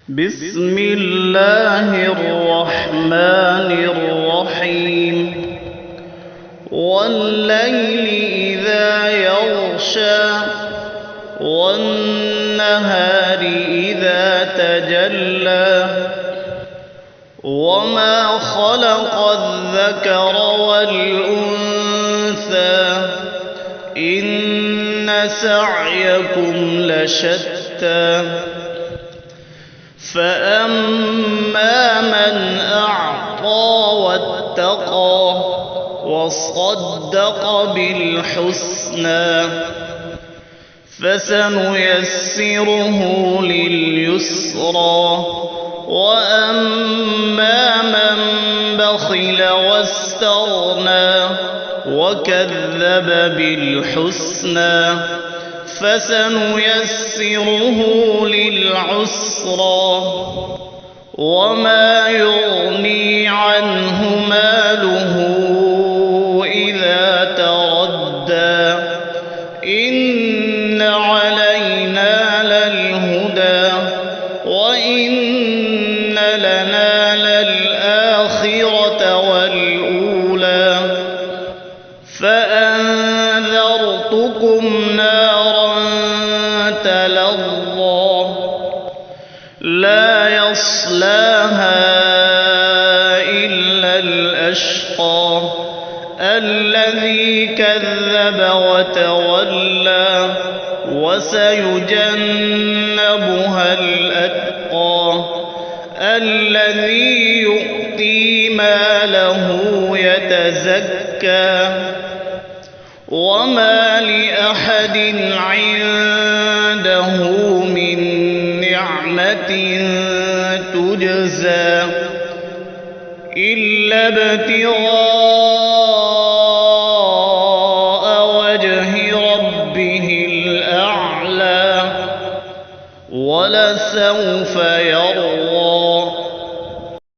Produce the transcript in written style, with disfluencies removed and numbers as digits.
بسم الله الرحمن الرحيم والليل إذا يغشى والنهار إذا تجلى وما خلق الذكر والأنثى إن سعيكم لشتى فأما من أعطى واتقى وصدق بالحسنى فسنيسره لليسرى وأما من بخل واستغنى وكذب بالحسنى فسنيسره للعسرى وما يغني عنه ماله إذا تردى إن علينا للهدى وإن لنا للآخرة والأولى فأنذرتكم نارا تلظى لا يصلاها إلا الأشقى الذي كذب وتولى وسيجنبها الأتقى الذي يؤتي ماله يتزكى وما لأحد عنده من نعمة تجزى إلا ابتغاء وجه ربه الأعلى ولسوف يرضى